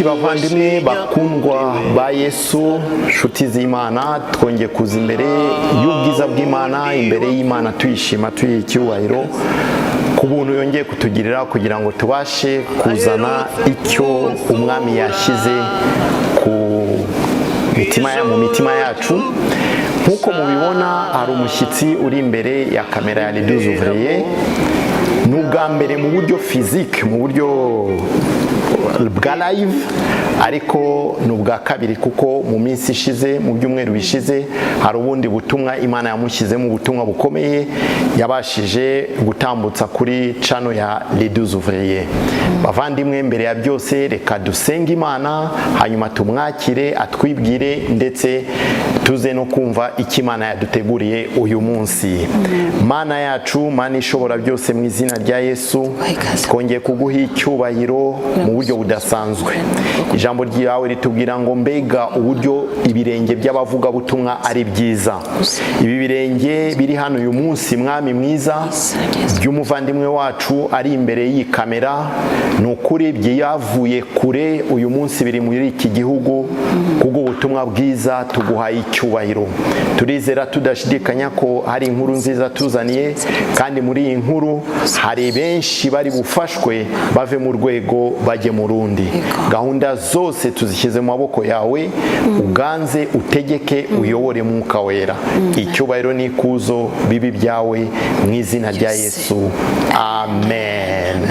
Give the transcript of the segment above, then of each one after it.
inshuti bavandimwe bakundwa ba Yesu, inshuti z'Imana, twongeye kuza imbere y'ubwiza bw'Imana, imbere y'Imana tuyishima tuyiha icyubahiro ku buntu yongeye kutugirira kugira ngo tubashe kuzana icyo umwami yashyize mu mitima yacu. Nkuko mubibona hari umushyitsi uri imbere ya kamera ya Les Deux Ouvriers. Ni ubwa mbere mu buryo physique, mu buryo bwa live, ariko ni ubwa kabiri kuko mu minsi ishize, mu byumweru bishize, hari ubundi butumwa Imana yamushyize mu butumwa bukomeye yabashije gutambutsa kuri channel ya Les Deux Ouvriers. Bavandimwe, mbere ya byose reka dusenge Imana, hanyuma tumwakire atwibwire ndetse tuze no kumva icyo Imana yaduteguriye uyu munsi. Mana yacu, Mana ishobora byose, mu izina rya Yesu twongeye kuguha icyubahiro mu buryo budasanzwe. Ijambo ryawe ritubwira ngo mbega uburyo ibirenge by'abavuga butumwa ari byiza. Ibi birenge biri hano uyu munsi, Mwami mwiza, by'umuvandimwe wacu ari imbere y'iyi kamera, ni ukuri byavuye kure uyu munsi biri muri iki gihugu kubw'ubutumwa bwiza. Tuguhaye icyubahiro, turizera tudashidikanya ko hari inkuru nziza tuzaniye, kandi muri iyi nkuru hari benshi bari bufashwe bave mu rwego bajye mu rundi. Gahunda zose tuzishyize mu maboko yawe, uganze utegeke uyobore Mwuka Wera. Icyubahiro n'ikuzo bibi byawe mu izina rya Yesu, amen.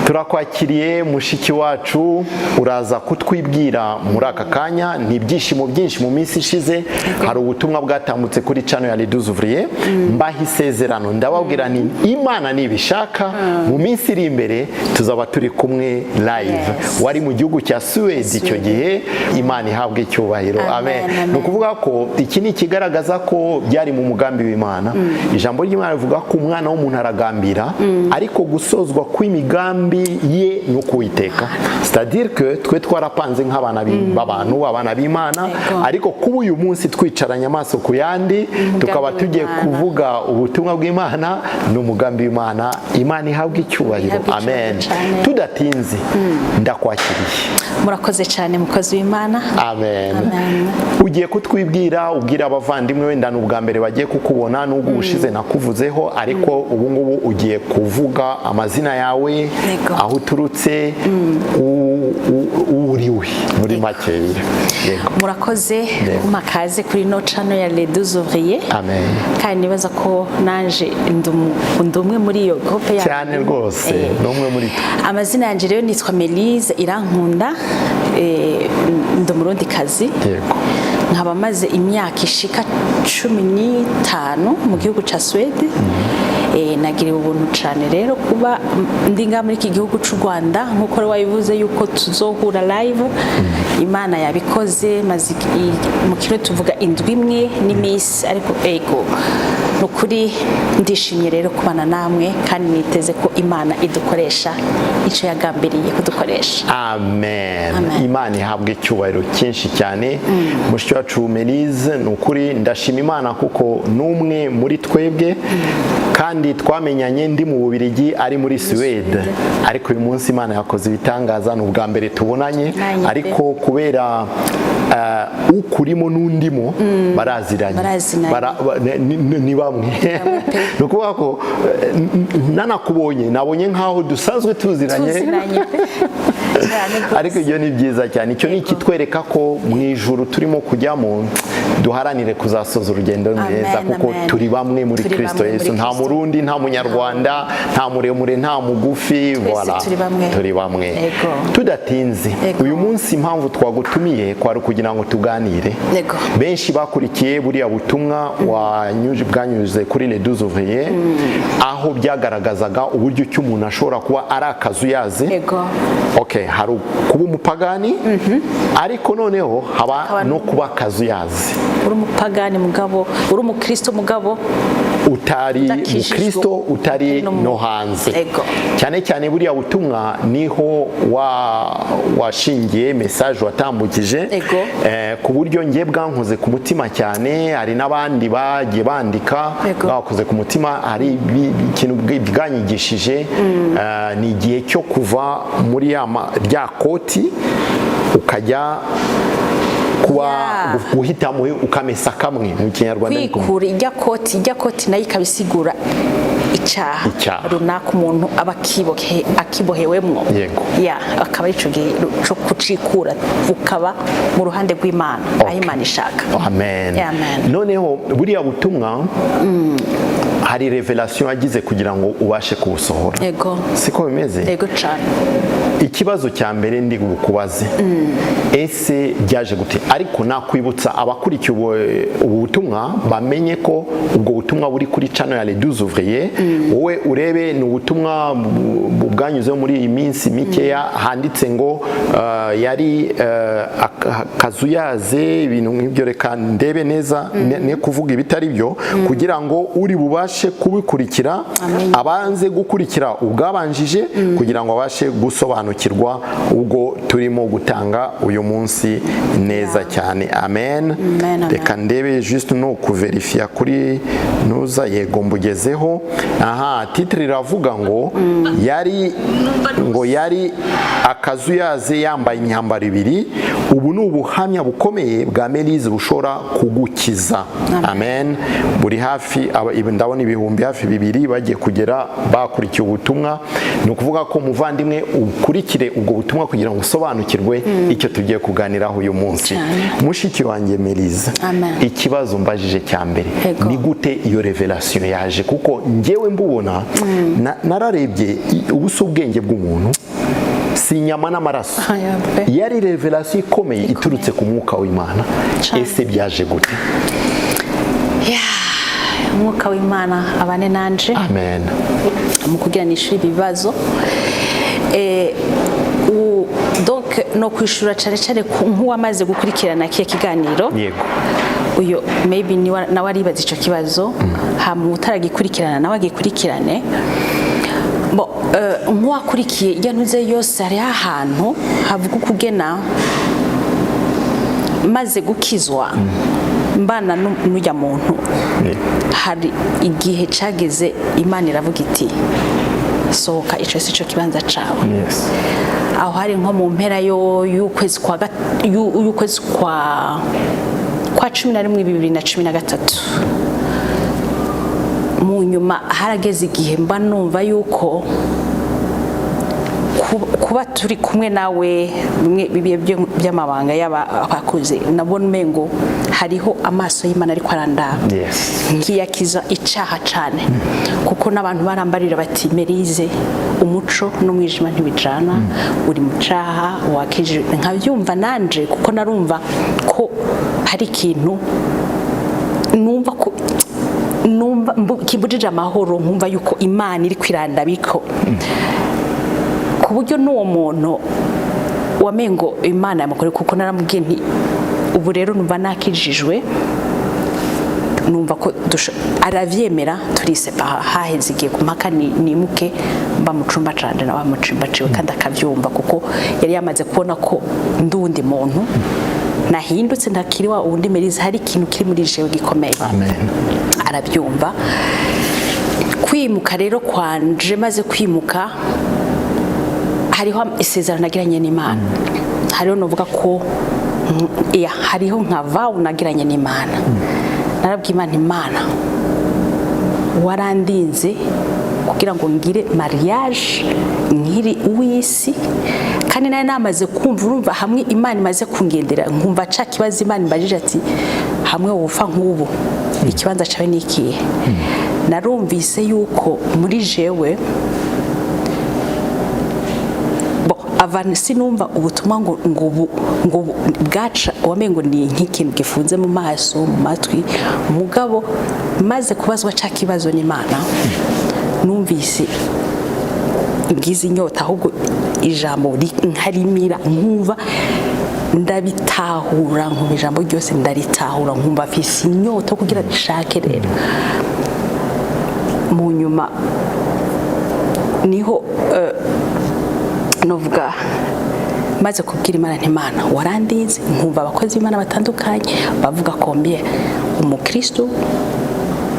Turakwakiriye mushiki wacu, uraza kutwibwira muri aka kanya. Ni ibyishimo byinshi mu minsi ishize, hari ubutumwa bwatambutse kuri channel ya Les Deux Ouvriers. Mbaha isezerano, ndababwira ni Imana nibishaka mu minsi iri imbere tuzaba turi kumwe live. Wari mu gihugu cya Suède icyo gihe, Imana ihabwe icyubahiro, amen. Ni ukuvuga ko iki ni ikigaragaza ko byari mu mugambi w'Imana. Ijambo ry'Imana rivuga ko umwana w'umuntu aragambira, ariko gusozwa kw'imigambi ye no kuwiteka. C'est-à-dire que twe twarapanze nk'abana b'abantu, abana b'Imana, ariko kuba uyu munsi twicaranye amaso ku yandi tukaba tugiye kuvuga ubutumwa bw'Imana n'umugambi w'Imana. Imana ihabwe icyubahiro, amen. Tudatinze, ndakwakiriye. Murakoze cyane mukozi w'Imana, amen. Ugiye kutwibwira, ubwira abavandimwe wenda n'ubwa mbere bagiye kukubona, n'ubwo ubushize nakuvuzeho, ariko ubu ngubu ugiye kuvuga amazina yawe, aho uturutse, uriwe muri make. Murakoze makaze kuri no channel ya Les Deux Ouvriers, amen. kandi nibaza ko nanje ndumwe muri iyo groupe ya cyane rwose, n'umwe muri twe. Amazina yanje rero nitwa MELYSE Irankunda, ndumurundi kazi. Yego. Nkaba maze imyaka ishika 15 mu gihugu ca Suède. Nagira ubuntu cyane rero kuba ndinga muri iki gihugu cy'u Rwanda, nkuko wabivuze yuko tuzohura live. Imana yabikoze, maze mu kiro tuvuga indwi imwe n'imisi, ariko ego nukuri ndishimye rero kubana namwe, kandi niteze ko Imana idukoresha icyo yagambiriye kudukoresha, amen. Imana ihabwe icyubahiro cyinshi cyane. Mushiki wacu MELYSE, nukuri ndashima Imana kuko numwe muri twebwe, kandi twamenyanye ndi mu Bubiligi ari muri Suède, ariko uyu munsi Imana yakoze ibitangaza. Ni ubwa mbere tubonanye, ariko kubera ukurimo n'undimo baraziranye, ni bamwe. Ni ukuvuga ko nanakubonye nabonye nk'aho dusanzwe tuziranye, ariko ibyo ni byiza cyane. Icyo ni ikitwereka ko mu ijuru turimo kujyamo duharanire kuzasoza urugendo neza, kuko turi bamwe muri Kristo Yesu. Nta murundi, nta munyarwanda, nta muremure, nta mugufi, voilà, turi bamwe. Tudatinze, uyu munsi impamvu twagutumiye kwari kugira ngo tuganire. Benshi bakurikiye buriya butumwa bwanyuze kuri Les Deux Ouvriers, aho byagaragazaga uburyo icyo umuntu ashobora kuba ari akazuyaze. Okay, hari kuba umupagani, ariko noneho haba no kuba akazuyazi. Uri umupagani mugabo, uri umukristo mugabo, utari umukristo, utari no hanze. Cyane cyane buriya butumwa niho washingiye message watambukije, ku buryo ngiye bwankoze ku mutima cyane. Hari n'abandi bagiye bandika bakoze ku mutima, hari ikintu bwanyigishije. Ni igihe cyo kuva muri rya koti ukajya kuba guhitamo ukamesa kamwe mu kinyarwanda kwikura ijya koti nayo ikabisigura icyaha runaka umuntu aba akibohewemwo akaba ico gihe cyo kucikura ukaba mu ruhande rw'Imana aho Imana ishaka. Amen. Noneho buriya butumwa hari revelation yagize kugira ngo ubashe kubusohora. Siko bimeze? Yego cyane. Ikibazo cya mbere ndi gukubaze ese byaje gute, ariko nakwibutsa abakurikiye ubu butumwa bamenye ko ubwo butumwa buri kuri channel ya Les 12 ouvriers. Wowe urebe ni ubutumwa bwanyuze muri iyi minsi mikeya handitse ngo yari akazuyaze ibintu nk'ibyo, reka ndebe neza ne kuvuga ibitari byo kugira ngo uri bubashe kubikurikira abanze gukurikira ubwabanjije kugira ngo abashe gusobanukirwa ubwo turimo gutanga uyu munsi neza cyane. Amen. Reka ndebe juste no kuverifia kuri nuza yego mbugezeho. Aha, titre iravuga ngo yari akazuyaze yambaye imyambaro ibiri. Ubu ni ubuhamya bukomeye bwa MELYSE bushobora kugukiza. Amen. Buri hafi ndabona ibihumbi hafi 2 bagiye kugera bakurikiye ubutumwa. Ni ukuvuga ko muvandimwe ukurikire ubwo butumwa kugira ngo usobanukirwe icyo tugiye kuganiraho uyu munsi. Mushiki wanjye MELYSE, ikibazo mbajije cya mbere ni gute iyo revelation yaje, kuko njyewe mbubona nararebye ubuso ubwenge bw'umuntu si inyama n'amaraso, yari revelation ikomeye iturutse ku mwuka w'Imana. Ese byaje gute? Umwuka w'Imana abane nanje. Amen. Mu kugiranishura ibibazo donc no kwishura cyane nk'uwamaze gukurikirana kiye kiganiro. Yego. Uyo maybe nawe aribaza ico kibazo hamu utaragikurikirana nawe agikurikirane. Nk'uwakurikiye yanuze yose ari ahantu havuga kugena maze gukizwa mbana n'ujya muntu. Hari igihe cageze Imana iravuga iti sohoka ico si cyo kibanza cawe. Aho hari nko mu mpera y'ukwezi kwa 11/2013 mu nyuma harageze igihe mba numva yuko kuba turi kumwe nawe bibiye by'amabanga y'abakuze nabona umengo hariho amaso y'Imana ariko arandaba. Nkiyakiza icaha cyane kuko n'abantu barambarira bati MELYSE umuco n'umwijima ntibijana, uri mu caha wakije. Nkabyumva nanje kuko narumva ko hari ikintu numva kibujije amahoro, nkumva yuko Imana iri kwirandabiko ku buryo n'uwo muntu wamengo Imana yamukore, kuko naramubwiye nti ubu rero numva nakijijwe, numva ko aravyemera turisepara. Haheze igihe kumpaka nimuke mba mu cumba canje na bamucimba ciwe kandi akavyumva kuko yari yamaze kubona ko ndundi muntu nahindutse ndakiri wa undi MELYSE, hari ikintu kiri muri jewe gikomeye. Amen. Arabyumva. Kwimuka rero kwanje maze kwimuka hariho isezerano nagiranye n'Imana. Hariho novuga ko hariho nka vow nagiranye n'Imana. Narabwiye Imana warandinze kugira ngo ngire mariage nkiri uwisi, kandi naye namaze kumva urumva hamwe Imana imaze kungendera nkumva ca kibazo Imana imbajije ati hamwe ubufa nk'ubu ikibanza cawe nikiye. Narumvise yuko muri jewe avana sinumva ubutumwa ngo bwaca wamengo ni nk'ikintu gifunze mu maso mu matwi. Umugabo maze kubazwa ca kibazo n'Imana numvise ngize inyota, ahubwo ijambo nkarimira nkumva ndabitahura, nkumva ijambo ryose ndaritahura, nkumva afise inyota kugira nshake. Rero mu nyuma niho novuga maze kubwira Imana nti Imana warandinze, nkumva abakozi b'Imana batandukanye bavuga ko mbiye umukristo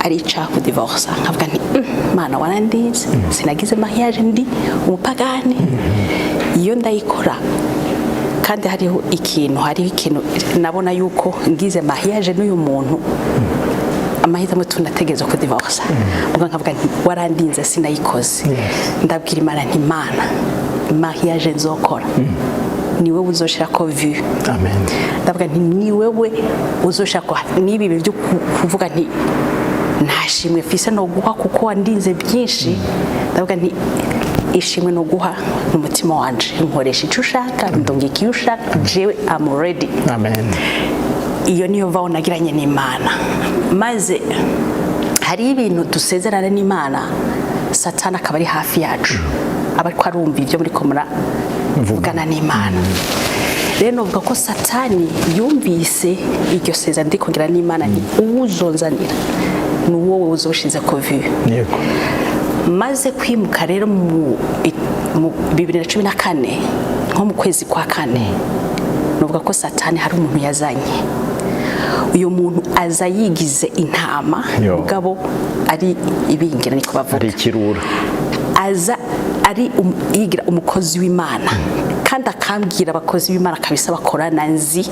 ari icaha kudivorsa nkavuga nti Mana warandinze sinagize mariage ndi umupagani iyo ndayikora kandi hariho ikintu nabona yuko ngize mariage n'uyu muntu amahitamo tunategereza kudivorsa ubwo nkavuga nti warandinze sinayikoze ndabwira Imana nti Mana mariage nzokora ni wewe uzoshira ko vue amen ndavuga nti ni wewe uzoshira ko nibi byo kuvuga nti ntashimwe fise no guha kuko wandinze byinshi ndavuga nti ishimwe no guha n'umutima wanje nkoresha icyo ushaka ndongeka iyo ushaka jewe am ready amen iyo niyo vaho nagiranye n'Imana maze hari ibintu dusezerana n'Imana Satani akaba ari hafi yacu aba ariko arumva ibyo muri komura mvugana n'Imana rero novuga ko Satani yumvise iryo sezerano ndi kugira n'Imana ni uwuzonzanira ni wowe uzoshize ko vue yego maze kwimuka rero mu 2014 nko mu kwezi kwa 4 novuga ko Satani hari umuntu yazanye uyu muntu aza yigize intama mugabo ari ibingira niko bavuga ari kirura aza ari yigira umukozi w'Imana kandi akambwira abakozi b'Imana kabisa bakorana nzi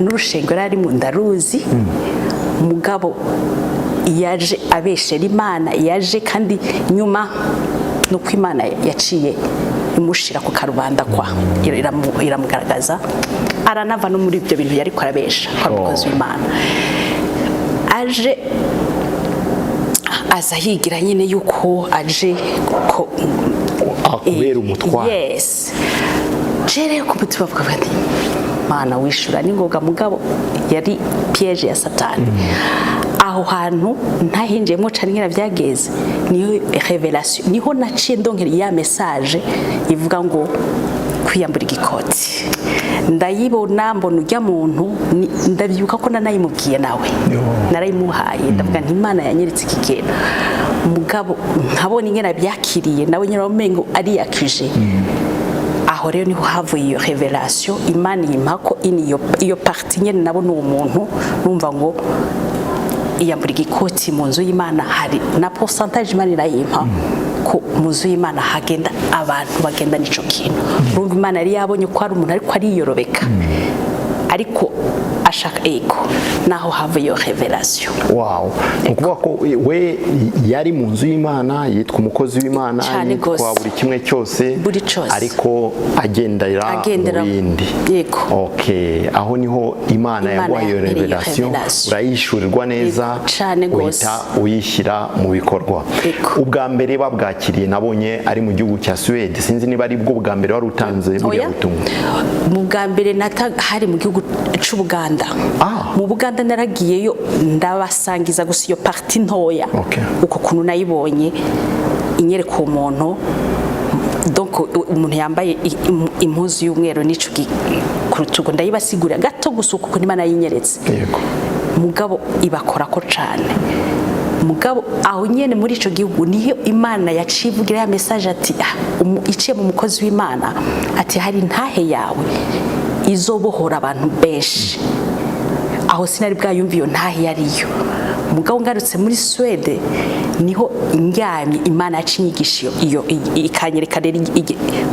n'urushengero ari mu ndaruzi mugabo yaje abeshera Imana yaje kandi nyuma nuko Imana yaciye imushira ku karubanda kwa iramugaragaza aranava no muri ibyo bintu yari kwarabesha kwa mukozi w'Imana aje aza yigira nyine yuko aje ko akubera umutwaro yes jere ko mutima bavuga bati Mana wishura ningoga mugabo yari piège ya Satani aho hantu ntahinjemo cyane ngira byageze niyo revelation niho naciye ndonkera ya message ivuga ngo kwiyambura igikoti ndayibona mbona ujya muntu ndabyuka ko nanayimubwiye nawe narayimuhaye ndavuga nti Imana yanyeretse iki kintu mugabo nkabona ingena byakiriye nawe nyiramengo ari yakije aho rero niho havuye iyo revelation Imana yimpako iyo partie nyene nabona uwo muntu numva ngo iyambura igikoti mu nzu y'Imana hari na pourcentage Imana irayimpa ko mu nzu y'Imana hagenda abantu bagenda nico kintu urumva Imana yari yabonye ko ari umuntu ariko ariyorobeka ariko ashaka ego naho have iyo revelation wow ukuvuga ko we yari mu nzu y'Imana yitwa umukozi w'Imana yitwa buri kimwe cyose ariko agendera ibindi yego okay aho niho Imana yaguhaye iyo revelation urayishurirwa neza uhita uyishyira mu bikorwa ubwa mbere babwakiriye nabonye ari mu gihugu cya Suède sinzi niba ari bwo bwa mbere wari utanze muri ubutumwa mu bwa mbere hari mu gihugu c'Ubuganda mu Buganda naragiyeyo ndabasangiza gusa iyo parti ntoya uko kuntu nayibonye inyereka umuntu donc umuntu yambaye impuzu y'umweru n'ico ku rutugu ndayibasigurira gato gusa uko Imana yinyeretse mugabo ibakora ko cane mugabo aho nyene muri ico gihugu niyo Imana yacivugira ya message ati iciye mu mukozi w'Imana ati hari ntahe yawe izobohora abantu benshi aho sinari bwayumva iyo ntahe yariyo mugabo ngarutse muri Suède niho indyamye Imana yacinyigisha iyo ikanyereka rero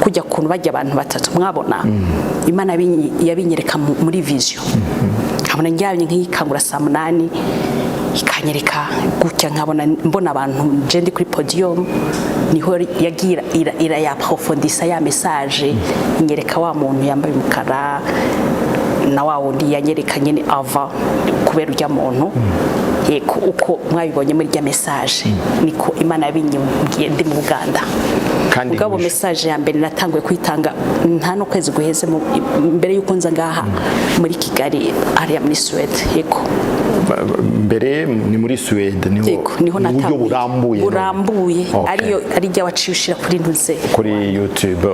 kujya kuntu bajya abantu batatu mwabona Imana yabinyereka muri vision nkabona ndyamye nk'ikangura saa 8 ikanyereka gutya nkabona mbona abantu je ndi kuri podium niho yagira ya profondisa ya message inyereka wa muntu yambaye umukara na wa wundi yanyereka nyene ava kubera ujya muntu yego uko mwabibonye muri rya message niko Imana yabinyumbwiye ndi mu Buganda kandi ubwo message ya mbere natanguye kwitanga nta no kwezi guheze mbere yuko nza ngaha muri Kigali ari muri Suède yego mbere ni muri Suède niho natanguye burambuye ari rya wacishira kuri ntuze kuri YouTube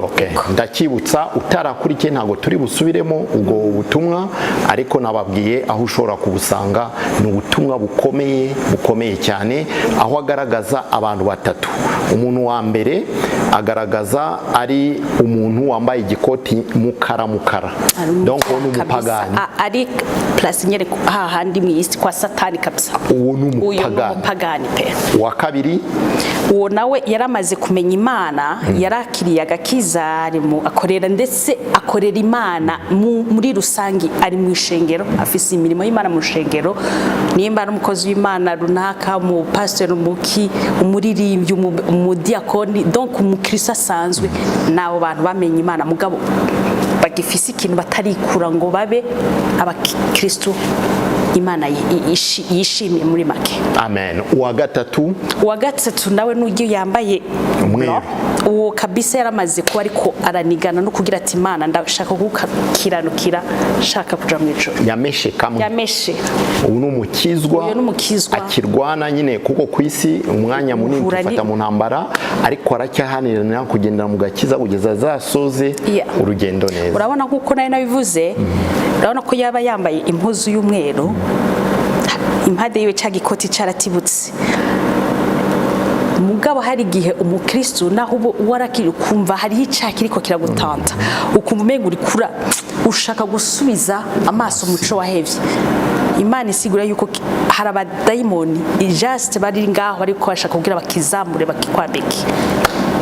ndakibutsa utarakurikiye ntago turi busubiremo ubwo butumwa ariko nababwiye aho ushobora kubusanga ni ubutumwa bukomeye cyane aho agaragaza abantu batatu umuntu wa mbere agaragaza ari umuntu wambaye igikoti mukara donc ni umupagani ari place nyere hahandi mu isi kwa satani kabisa. uwo ni Uyo umupagani. umupagani pe. Uwa kabiri Uwo nawe yaramaze kumenya Imana, yarakiriye agakiza, akorera ndetse akorera Imana muri rusangi, ari mu ishengero, afise imirimo y'Imana mu ishengero, nimba ari umukozi w'Imana runaka, mu pastor, umuki, umuririmbyi, umudiakoni, donc umukristo asanzwe. Nabo bantu bamenye Imana mugabo bagifise ikintu batarikura ngo babe abakristo Imana yishimiye muri make. amen. Uwa gatatu nawe n'ugiye yambaye umweru, uwo kabisa yaramaze kuba ariko aranigana no kugira ati Imana ndashaka gukiranukira, shaka kuja mu ijuru. yameshe kamwe. Yameshe ubu ni umukizwa, akirwana nyine kuko ku isi umwanya munini tufata mu ntambara, ariko aracyahanirana kugendera mu gakiza kugeza zasoze urugendo neza. Urabona kuko nayo nabivuze, urabona ko yaba yambaye impuzu y'umweru, impande yiwe cya gikoti cyaratibutse. Mugabo hari igihe umukristo naho ubo warakiri kumva hariho icyaha kiriko kiragutanta, ukumva umenga uri kura ushaka gusubiza amaso umuco wahevye. Imana isigura yuko hari abadayimoni just bari ngaho ariko bashaka kugira bakizamure bakikwambike.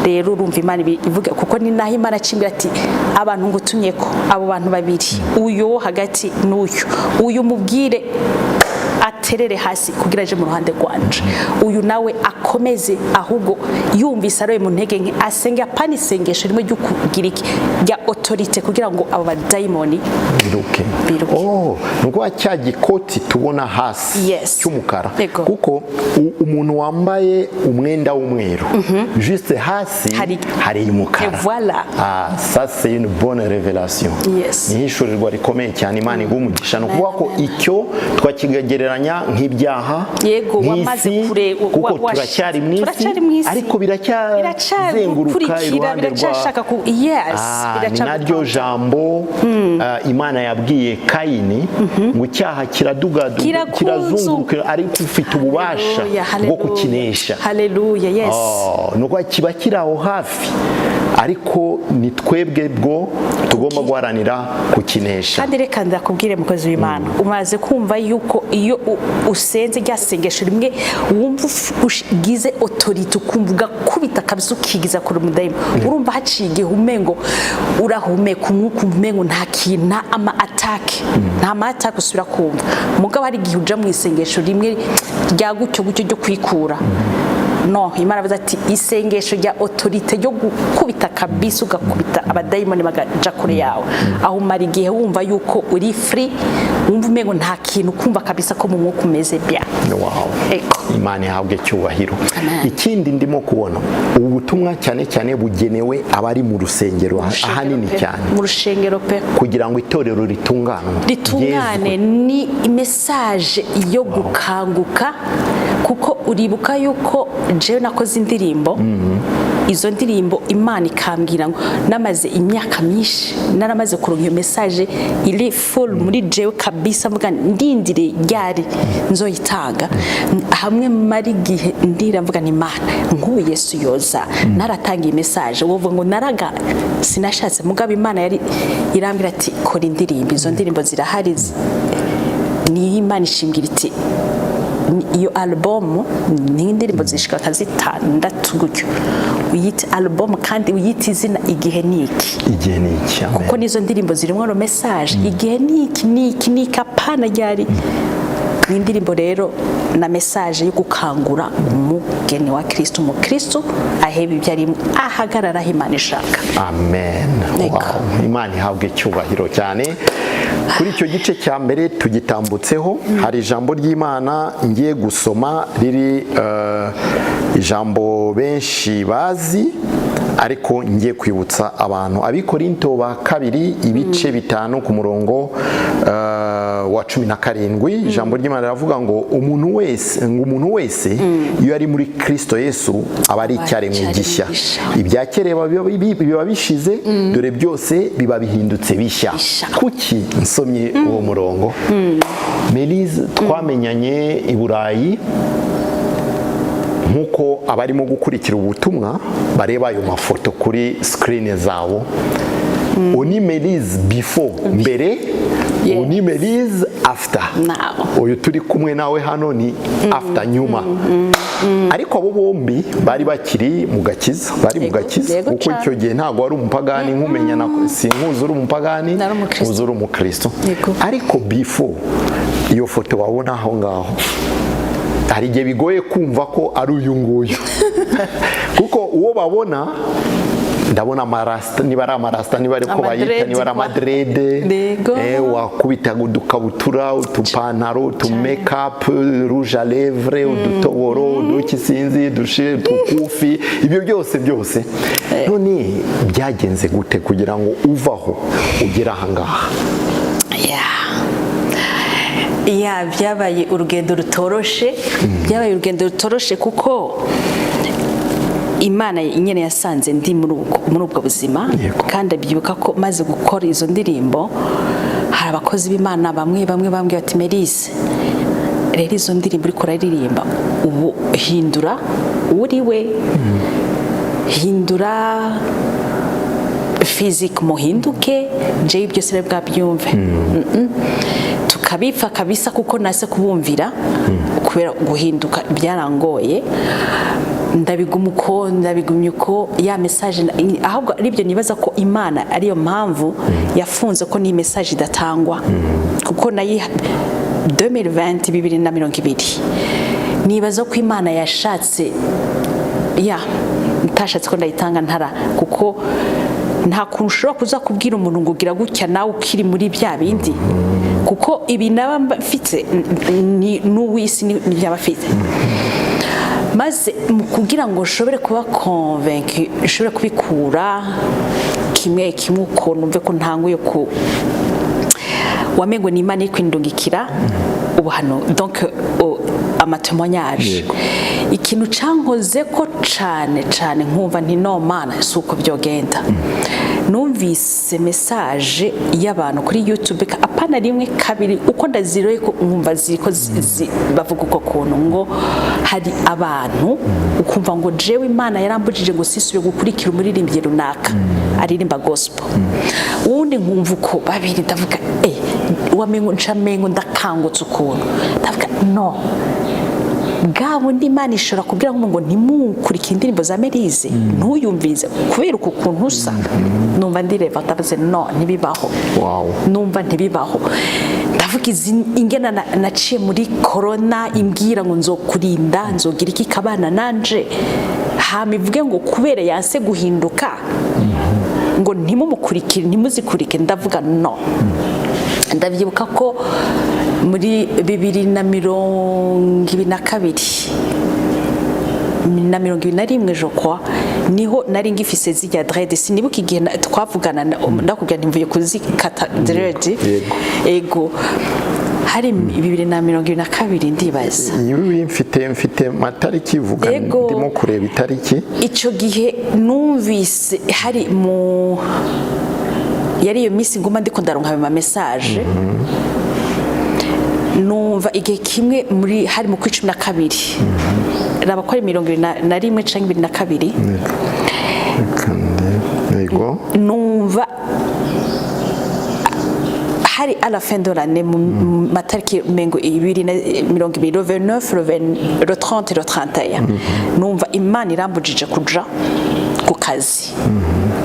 Rero urumva Imana ivuga kuko ni naho Imana acimbira ati abantu ngutumyeko abo bantu babiri, uyo hagati n'uyu mubwire aterere hasi kugira aje mu ruhande rwanje, uyu nawe akomeze ahubwo yumvise aroye mu ntege nke asenge apana isengesho rimwe ryo kugira iki rya autorite kugira ngo abo badayimoni biruke. Nuko cya gikoti tubona hasi cy'umukara, kuko umuntu wambaye umwenda w'umweru juste hasi hari umukara. Voilà. Ça c'est une bonne révélation. Ni hishurirwa rikomeye cyane Imana igumugisha, no kuvuga ko icyo twakigereranya nk'ibyaha nk'isi, kuko turacyari mu isi ariko biracyazenguruka iruhande rwa ni naryo jambo Imana yabwiye Kayini ngo icyaha kiradugaduga kirazunguruka ariko ufite ububasha bwo kukinesha. Haleluya. Yes. Nuko kiba kiraho hafi ariko ni twebwe bwo tugomba guharanira kukinesha. Kandi reka ndakubwire mukozi w'Imana, umaze kumva yuko iyo usenze rya sengesho rimwe wumva ugize autorite ukumvuga kubita kabisa ukigiza kuri mudayimu, urumva haciye igihe umengo urahumeka umwuka umengo nta kintu ama attack nta ma attack usubira kumva. Mugabo hari igihe uja mu isengesho rimwe rya gutyo ryo kwikura. No, Imana avuze ati isengesho rya autorite ryo gukubita kabisa ugakubita abadayimoni bagaja kure yawe, aho umara igihe wumva yuko uri free, wumva umengo nta kintu kumva kabisa ko mu mwuka umeze bya. Imana ihabwe cyubahiro. Ikindi ndimo kubona ubutumwa cyane cyane bugenewe abari mu rusengero ahanini cyane mu rushengero pe, kugira ngo itorero ritungane ni message yo gukanguka. Kuko uribuka yuko jewe nakoze indirimbo, izo ndirimbo Imana ikambwira ngo namaze imyaka myinshi naramaze kuronka iyo message iri full muri jewe kabisa, mvuga ndindire ryari nzoyitanga hamwe mari gihe ndira mvuga ni Imana nk'ubu Yesu yoza naratanga iyi message wovuga ngo naraga sinashatse, mugabo Imana yari irambwira ati kora indirimbo, izo ndirimbo zirahari, ni Imana ishimbira iti iyo album ni indirimbo zishika nka 6 gutyo, uyite album kandi uyite izina igihe niki, kuko nizo ndirimbo zirimo no message igihe niki ni kapana ryari. Ni indirimbo rero na message yo gukangura umugeni wa Kristo, mu Kristo aheba ibyo ari ahagarara Imana ishaka. Amen. Wow. Imana ihabwe cyubahiro cyane. Kuri icyo gice cya mbere tugitambutseho hari ijambo ry'Imana ngiye gusoma riri ijambo benshi bazi ariko ngiye kwibutsa abantu. Abikorinto ba kabiri ibice 5 ku murongo wa 17, ijambo ry'Imana riravuga ngo umuntu wese iyo ari muri Kristo Yesu aba ari icyaremwe gishya, ibya kera biba bishize dore byose biba bihindutse bishya. Kuki nsomye uwo murongo? MELYSE twamenyanye i Burayi, nkuko abarimo gukurikira ubutumwa bareba ayo mafoto kuri screen zabo. Oni MELYSE before mbere, oni MELYSE after uyu turi kumwe nawe hano ni after nyuma ariko abo bombi bari bakiri mu gakiza bari mu gakiza kuko icyo gihe ntabwo wari umupagani nkumenya na sinkuzura umupagani uzura umukristo ariko before iyo foto wabona aho ngaho hari igihe bigoye kumva ko ari uyu nguyu kuko uwo babona ndabona amarasta niba ari amarasta niba ariko bayita niba ari amadrede wakubita udukabutura utupantaro utumekap rouge à lèvres udutoboro udukisinzi dushire tukufi ibyo byose none byagenze gute kugira ngo uvaho ugera ahangaha byabaye urugendo rutoroshe kuko Imana nyene yasanze ndi muri ubwo buzima kandi abyibuka ko maze gukora izo ndirimbo hari abakozi b'Imana bamwe bambwiye bati MELYSE rero izo ndirimbo uriko uraririmba ubu hindura uriwe hindura physique muhinduke je ibyo sire bwabyumve tukabipfa kabisa kuko nase kubumvira kubera guhinduka byarangoye ndabigumye uko ya message ahubwo aribyo nibaza ko Imana ariyo mpamvu yafunze ko ni message idatangwa kuko nayi 2020 nibaza ko Imana yashatse ntashatse ko ndayitanga ntara kuko nta kuntu ushobora kuza kubwira umuntu ngo ugira gutya nawe ukiri muri bya bindi kuko ibi naba mfite n'uwisi n'ibyabafite maze kugira ngo ushobore kuba convaincu ushobore kubikura kimwe uko numve ko ntanguye ku wamengo ni Imana ikwindungikira ubu hano donc amatemonyage ikintu cankoze ko cane nkumva nti no mana suko byogenda numvise message y'abantu kuri YouTube apana rimwe kabiri uko ndaziroye ko nkumva ziko bavuga uko kuntu ngo hari abantu ukumva ngo jewe Imana yarambujije ngo sisubire gukurikira umuririmbyi runaka aririmba gospel uwundi nkumva uko babiri ndavuga wamengo ncamengo ndakangutse ukuntu ndavuga no gabo ndi Imana ishobora kubwira ngo ntimukurikire indirimbo za MELYSE ntuyumvize kubera uko kuntu usa numva ndireva ndavuze no ntibibaho numva ntibibaho ndavuga izi ingena naciye muri corona imbwira ngo nzokurinda nzogira iki kabana nanje hamivuge ngo kubera yanse guhinduka ngo ntimumukurikire ntimuzikurikire ndavuga no ndabyibuka ko muri 2022 je crois niho nari ngifise zijya dread sinibuka igihe twavugana ndakubwira ntimvuye kuzikata dread ego hari 2022 ndibaza ibi mfite matariki vuga ndimo kureba itariki ico gihe numvise hari mu yari iyo misi nguma ndiko ndaronka ama message numva igihe kimwe muri hari mu 12 raba ko ari 2021 canke 2022 yego numva hari à la fin de l'année matariki mengo 2029 le 30 et le 31 numva Imana irambujije kuja ku kazi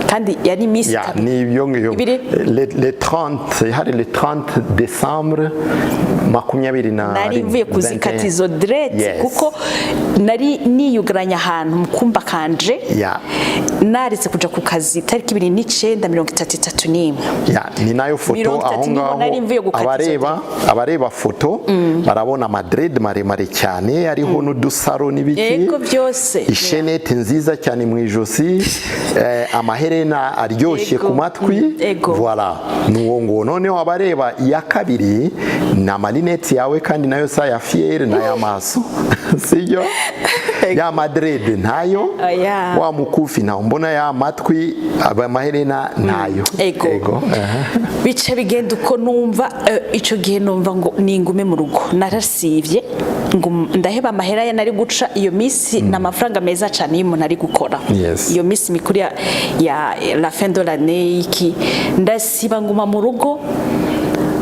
kandi yari misi nibyo ngiyo le 30 hari le 30 décembre 20 nari mvuye kuzikata izo dread kuko nari niyugaranya ahantu mu kumba kanje naritse kuja ku kazi tariki 29 ni nayo foto aho ngaho abareba foto barabona madrid maremare cyane ariho n'udusaro n'ibiki ishenete nziza cyane mu ijosi amaherena aryoshye ku matwi voilà nuwo ngo noneho abareba iya kabiri na marinette yawe kandi nayo sa ya fiere na ya maso sibyo ya madrid ntayo wa mukufi na mbona ya matwi amaherena ntayo ego bice bigenda uko numva ico gihe numva ngo ningume mu rugo narasivye ngo ndaheba amahera ya nari guca iyo misi n'amafaranga meza cyane y'umuntu ari gukora iyo misi mikuru ya la fin de l'année iki ndasiba nguma mu rugo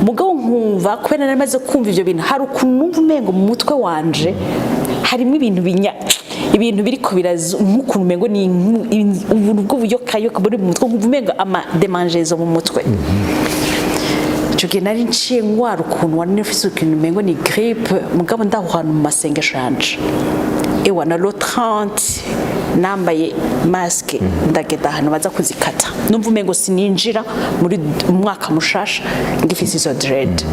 mugabo nkumva kubera namaze kumva ivyo bintu hari ukuntu numva umengo mu mutwe wanje harimo ibintu ibintu biriko biraza nk'ukuntu umengo ni ubuntu bw'ubuyokayoka buri mu mutwe nkumva umengo ama demangezo mu mutwe. Ico gihe nari nciye ngwara ukuntu wari nifise ikintu umengo ni grippe mugabo ndahuhana mu masengesho yanje. Ewa na lo 30 nambaye maske ndagenda ahantu baza kuzikata numva umengo sininjira muri umwaka mushasha ngifise izo dread.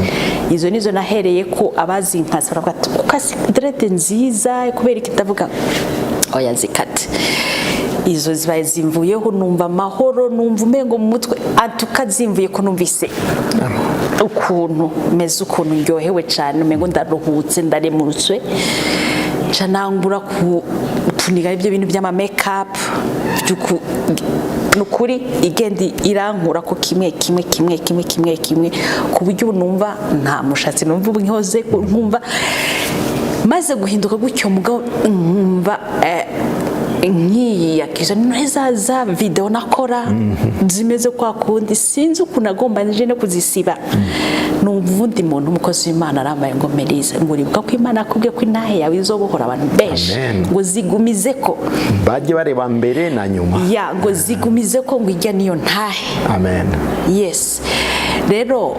Izo nizo nahereye ko abazinkasa baravuga ati ukasi dread nziza kubera ikitavuga oya zikate. Izo zibaye zimvuyeho numva amahoro numva umengo mu mutwe atukazimvuye ko numvise ukuntu meze ukuntu ndyohewe cyane umengo ndaruhutse ndaremurutswe canangura kuniga ibyo bintu by'ama makeup nukuri igendi irankura ko kimwe ku buryo numva nta mushatsi numva ubunyoze nkumva maze guhinduka gutyo mugabo nkumva nkiyi yakije neza video nakora zimeze kwa kundi sinzi ukuntu agomba nje no kuzisiba n'ubundi muntu umukozi w'Imana arambaye ngo MELYSE ngo uribuka ko Imana akubwiye ko intahe yawe izobohora abantu benshi ngo zigumize ko baje bareba mbere na nyuma ya ngo zigumize ko ngo ijya niyo ntahe. Amen. Yes, rero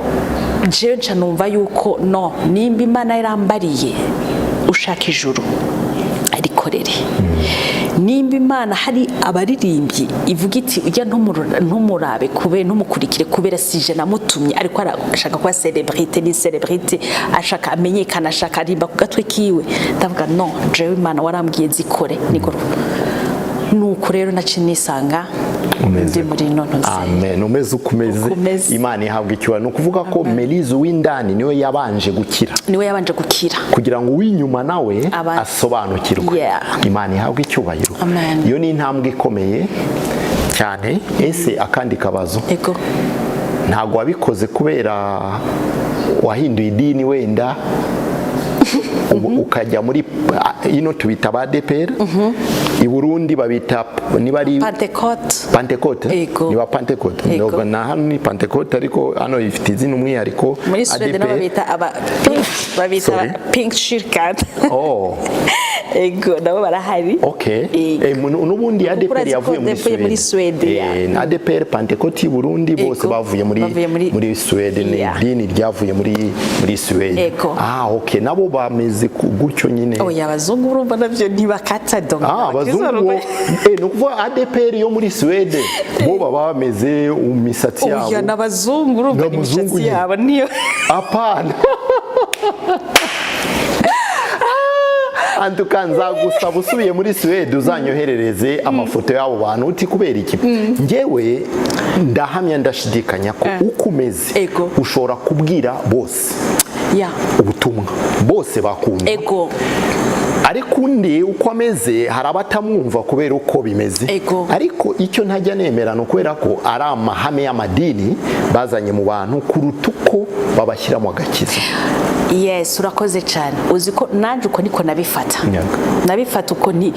je nca numva yuko no nimba Imana irambariye ushaka ijuru arikorere. Nimba Imana hari abaririmbyi ivuga iti ujya ntumurabe kube ntumukurikire kubera sije namutumye ariko arashaka kuba celebrity ni celebrity ashaka amenyekana ashaka rimba ku gatwe kiwe ndavuga no jewe Imana warambwiye zikore nigoro nuko rero naci nisanga ndi muri none. Amen. Umeze ukumeze Imana ihabwa icyubahiro. No kuvuga ko MELYSE w'indani niwe yabanje gukira kugira ngo uw'inyuma nawe asobanukirwe. Imana ihabwa icyubahiro. Iyo ni intambwe ikomeye cyane. Ese akandi kabazo ntago wabikoze kubera wahinduye idini wenda ukajya muri ino tubita ba ADPR i Burundi babita niba ari Pentecote niba Pentecote ndoga na hano ni Pentecote ariko hano ifite izina umwihariko muri Sweden babita pink shirkat. Ego nabo barahari. Nubundi ADPR yavuye muri Sweden. ADPR Pentecote i Burundi bose bavuye muri Sweden idini ryavuye muri Sweden. Nabo bameze gutyo nyine. Oya abazungu urumva navyo ntibakata donc. Abazungu no kuva ADPR yo muri Sweden bo baba bameze umisatsi yabo. Oya nabazungu urumva imishatsi yabo niyo. Apana. Antukanza gusaba usubiye muri Sweden uzanyoherereze amafoto y'abo bantu uti kubera iki ngewe ndahamya ndashidikanya ko ukumeze ushobora kubwira bose ubutumwa bose bakunda ariko undi uko ameze hari abatamwumva kubera uko bimeze ariko icyo ntajya nemera no kubera ko ari amahame y'amadini bazanye mu bantu kuruta uko babashyira mu gakiza. Yes, urakoze cyane. Uzi ko nanje uko niko nabifata uko ni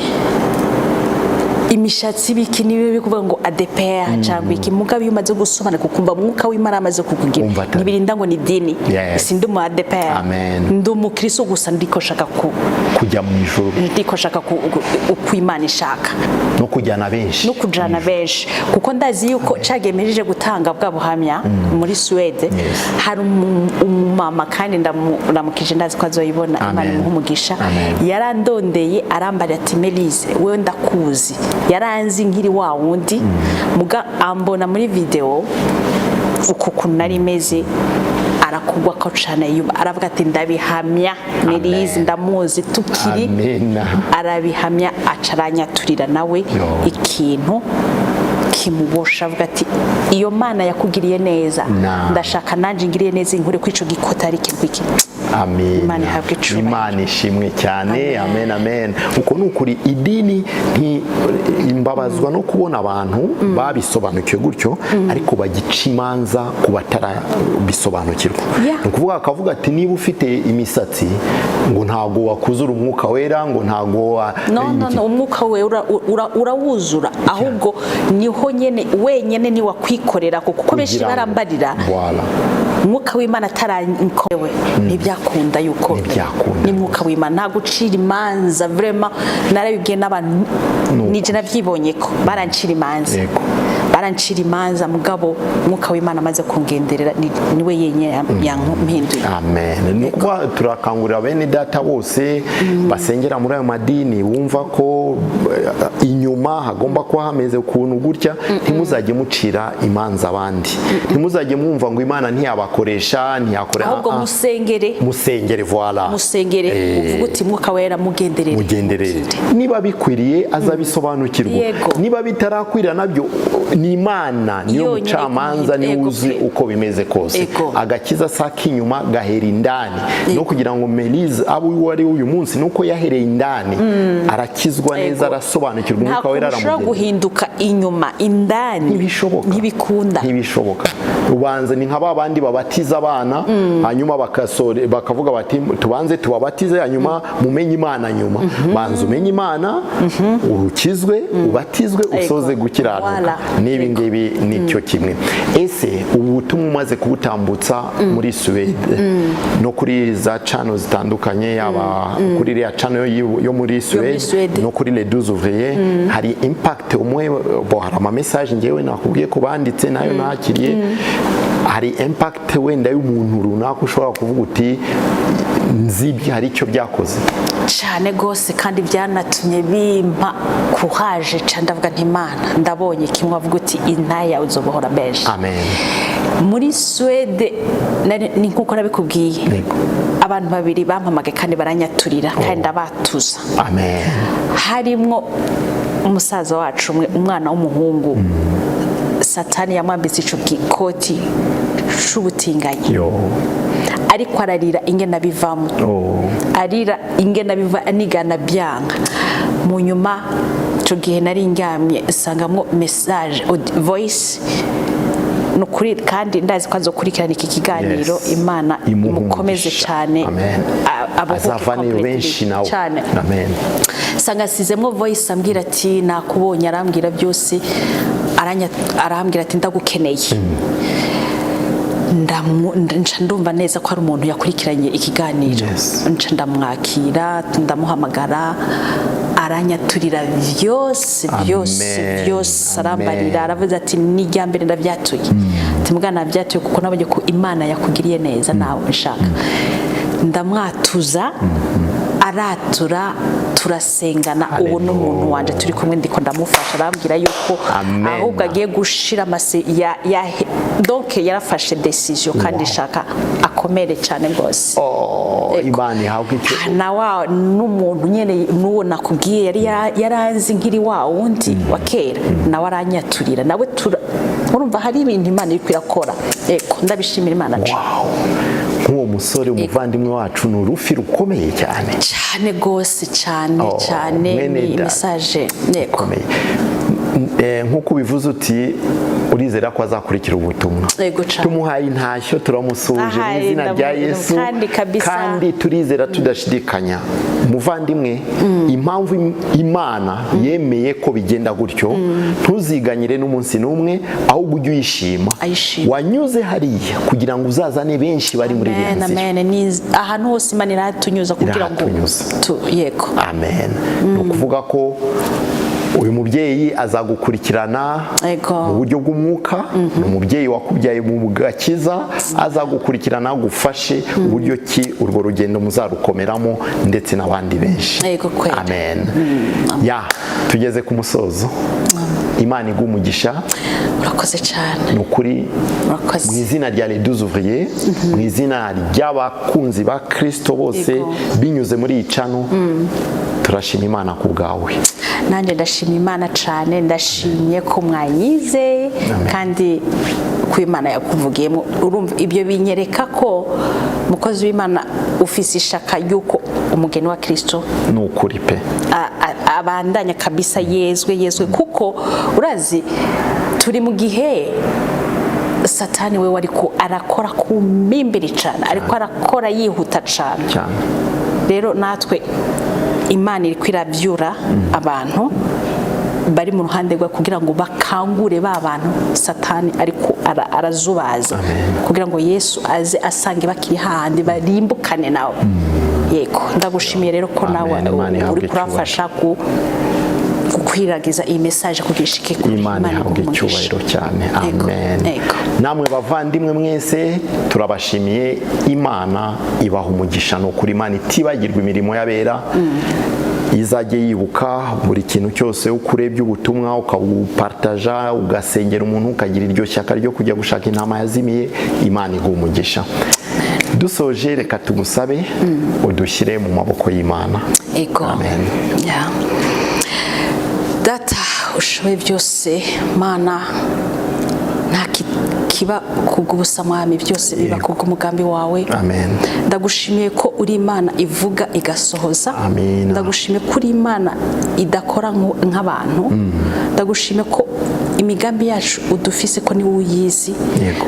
imishatsi bikini bibe kuvuga ngo ADPR cyangwa iki mugabe yumaze gusomana kukumva mwuka w'Imana amaze kukugira nibirinda ngo ni dini sindi mu ADPR ndi umukristo gusa ndiko shaka kujya mu ijuru ndiko shaka uko Imana ishaka no kujyana benshi kuko ndazi yuko cagemejeje gutanga bwa buhamya muri Sweden hari umumama kandi ndamukije ndazi ko azoyibona Imana imuhumugisha yarandondeye arambara ati MELYSE wewe ndakuzi yaranzi nkiri wa wundi muga ambona muri video uko nari meze arakugwa ko cana yuba aravuga ati ndabihamya MELYSE ndamuzi tukiri arabihamya acaranya turira nawe ikintu kimubosha avuga ati iyo Mana yakugiriye neza ndashaka nanje ngiriye neza inkure kwico gikota ari kintu. Amen. Imana ishimwe cyane. Amen. Uko nukuri idini imbabazwa no kubona abantu babisobanukiwe gutyo ariko bagica imanza ku batarabisobanukirwa. Nukuvuga akavuga ati niba ufite imisatsi ngo ntago wakuzura umwuka wera ngo ntago no umwuka we urawuzura ahubwo niho nyene wenyene ni wakwikorera kuko beshi barambarira umwuka w'Imana atarankorewe ntibyakunda yuko ni umwuka w'Imana nta gucira imanza vraiment narabibwiye n'abantu nije navyibonye ko barancira imanza mugabo umwuka w'Imana amaze kungenderera niwe yenye yampinduye. Amen. Nuko turakangurira bene data bose basengera muri ayo madini wumva ko inyuma hagomba kuba hameze ukuntu gutya, ntimuzajye mucira imanza abandi, ntimuzajye mwumva ngo Imana ntiyabakoresha ntiyakora, ahubwo musengere voilà, uvuga uti mwuka wera mugenderere, niba bikwiriye azabisobanukirwa, niba bitarakwira nabyo ni Imana niyo mucamanza ni uzi uko bimeze kose. Agakiza saka inyuma gahera indani, no kugira ngo MELYSE abo wari uyu munsi nuko yahereye indani arakizwa neza, arasobanukirwa umwuka wera aramugenderera. Guhinduka inyuma indani ntibishoboka. Ubanze ni nk'aba bandi babatiza abana hanyuma bakavuga bati tubanze tubabatize hanyuma mumenye Imana nyuma. Banze umenye Imana ukizwe ubatizwe usoze gukiranuka. Nibi ngibi nicyo kimwe. Ese ubutumwa umaze kubutambutsa muri Suède no kuri za channel zitandukanye, yaba kuri iriya channel yo muri Suède no kuri les 12 ouvriers, hari impact umwe hari ama message ngewe nakubwiye ko banditse nayo nakiriye, hari impact wenda y'umuntu runaka ushobora kuvuga uti nzibye hari icyo byakoze cyane gose kandi byanatumye bimpa courage cyane, ndavuga nti Imana ndabonye kimwe, avuga uti INTAHE uzobohora benshi. Amen. Muri Suède ni nkuko nabikubwiye, abantu babiri bampamagaye kandi baranyaturira kandi ndabatuza. Amen. Harimwo umusaza wacu umwana w'umuhungu Satani yamwambitse ico gikoti c'ubutinganyi, ariko ararira ingena bivamo, arira ingena biva anigana byanga. Mu nyuma ico gihe nari ndyamye isangamwo message voice nukuri, kandi ndazi ko azokurikirana iki kiganiro. Imana imukomeze cyane, azavane benshi nawe cyane. Amen. Sanga sizemwo voice ambwira ati nakubonye, arambwira byose, arambwira ati ndagukeneye. Ndumva neza ko ari umuntu yakurikiranye ikiganiro, ndamwakira ndamuhamagara, aranyaturira byose arambarira, aravuze ati ni rya mbere ndabyatuye, ati mugana byatuye kuko nabonye ko Imana yakugiriye neza nawe nshaka. Ndamwatuza, aratura, turasengana. Ubu n'umuntu wanje turi kumwe ndiko ndamufasha, arambwira yuko ahubwo agiye gushira donc yarafashe decision kandi shaka akomere cyane rwose. Imana ihabwe icyo. Na n'umuntu nyene nuwo nakubwiye yaranzi nkiri wa wundi wa kera, nawe aranyaturira, nawe urumva hari ibintu Imana iri kwirakora. Ndabishimira Imana cyane. Nk'uwo musore umuvandimwe wacu ni urufi rukomeye cyane gose cyane ni message ikomeye. Nk'uko ubivuze uti urizera ko azakurikira ubutumwa, tumuhaye intashyo, turamusuje mu izina rya Yesu, kandi turizera tudashidikanya umuvandimwe impamvu Imana yemeye ko bigenda gutyo. Ntuziganyire n'umunsi n'umwe, ahubwo ujye uyishima. Wanyuze hariya kugira ngo uzazane benshi bari muri iyi nzira. Ahantu hose Imana iratunyuza kugira ngo yego. Amen. Ni ukuvuga ko uyu mubyeyi azagukurikirana mu buryo bw'umwuka, ni umubyeyi wakubyaye mu gakiza, azagukurikirana agufashe uburyo ki urwo rugendo muzarukomeramo ndetse n'abandi benshi. Amen. Tugeze ku musozo. Imana iguha umugisha. Urakoze cyane. Ni ukuri mu izina rya les 12 ouvriers, mu izina ry'abakunzi ba Kristo bose binyuze muri iyi channel, turashima Imana ku bwawe. Nanjye ndashima Imana cyane, ndashimye ko mwanyizeye kandi ko Imana yakuvugiyemo. Urumva ibyo binyereka ko mukozi w'Imana ufise ishaka yuko umugeni wa Kristo ni ukuri pe abandanya kabisa yezwe, kuko urazi turi mu gihe Satani we wariko arakora ku mimbiri cyane, ariko arakora yihuta cyane. Rero natwe Imana iri kwirabyura abantu bari mu ruhande rwa kugira ngo bakangure ba bantu satani ariko arazubaza kugira ngo Yesu aze asange bakiri handi barimbukane nawe. Yego ndagushimiye rero ko nawe uri kurafasha gukwiragiza iyi message kugishike kuri Imana ihabwe icyubahiro cyane. Amen. Namwe bavandimwe mwese turabashimiye. Imana ibaha umugisha no kuri Imana itibagirwa imirimo y'abera. Izajye yibuka buri kintu cyose ukurebye ubutumwa ukawupartaja ugasengera umuntu ukagira iryo shyaka ryo kujya gushaka intama yazimiye. Imana iguha umugisha. Dusoje reka tugusabe udushyire mu maboko y'Imana. Amen. Data ushoboye byose Mana, nta kiba kubw'ubusa mwami, byose biba kubw'umugambi wawe. Ndagushimiye ko uri Imana ivuga igasohoza. Ndagushimiye ko uri Imana idakora nk'abantu. Ndagushimiye ko imigambi yacu udufise ko ni uyizi.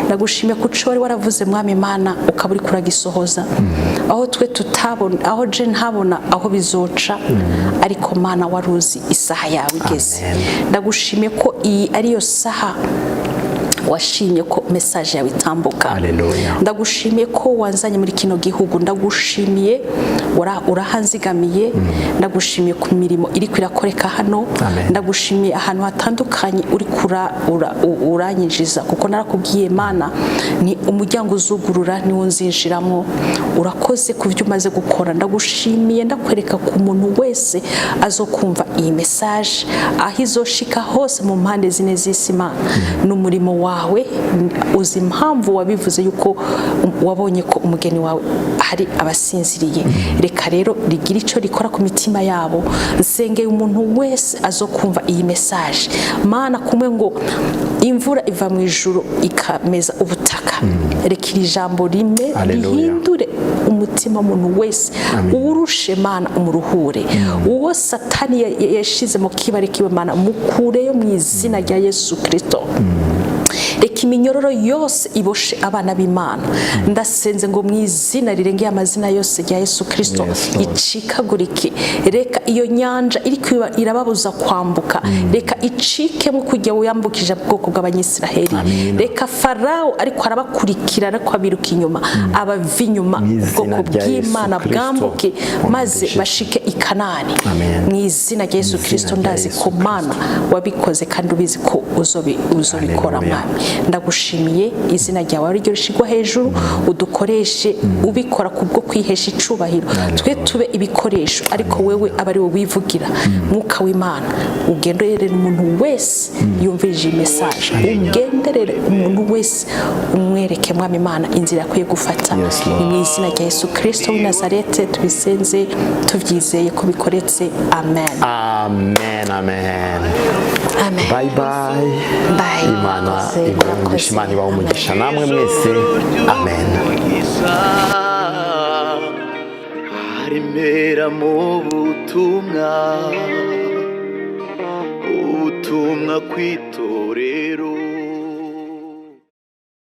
Ndagushimiye ko uco wari waravuze mwami Imana ukaba uri kuragisohoza. Aho twe tutabona, aho je ntabona aho bizoca, ariko Mana waruzi isaha yawe igeze. Ndagushimiye ko iyi ariyo saha washimye ko message yawe itambuka. Ndagushimiye ko wanzanye muri kino gihugu. Ndagushimiye urahanzigamiye. Ndagushimiye ku mirimo iri kwirakoreka hano. Ndagushimiye ahantu hatandukanye uri uranyinjiza, kuko narakubwiye Mana ni umuryango uzugurura ni wonzinjiramo. Urakoze ku byo umaze gukora. Ndagushimiye ndakwereka ku muntu wese azokumva iyi message aho izoshika hose mu mpande zine z'isi. Mana n'umurimo wawe uzi impamvu wabivuze yuko wabonye ko umugeni wawe hari abasinziriye. Reka rero rigira ico rikora ku mitima yabo. Nsengeye umuntu wese azokumva iyi message Mana, kumwe ngo imvura iva mu ijuru ikameza ubutaka. Reka iri jambo rimwe rihindure umutima umuntu wese. Urushe Mana umuruhure. Uwo satani yashize mu kibare kiwe Mana mukureyo mu izina rya Yesu Kristo. Reka iminyororo yose iboshe abana b'Imana. Ndasenze ngo mu izina rirengeye amazina yose rya Yesu Kristo icikagurike. Reka iyo nyanja iri irababuza kwambuka, reka icikemo kujya uyambukije bwoko bw'Abanyisiraheli. Reka Farao ariko arabakurikira ariko abiruka inyuma, abava inyuma ubwoko bw'Imana bwambuke maze bashike i Kanani. Mu izina rya Yesu Kristo ndazi ko Mana wabikoze kandi ubizi ko uzobikora Mwami. Ndagushimiye izina ryawe ari ryo rishigwa hejuru. Udukoreshe ubikora kubwo kwihesha icubahiro. Twe tube ibikoresho ariko wewe abari wo wivugira. Mwuka w'Imana ugenderere umuntu wese yumvije message. Ugenderere umuntu wese umwereke Mwami Imana inzira yakwiye gufata. Mu izina rya Yesu Kristo w'i Nazarete tubisenze tuvyizeye ko bikoretse. Amen. Amen. Amen. Amen. Bye bye. Bye. Imana iguhe Imana ibahe umugisha namwe mwese. Amen. Harimera mu butumwa kwita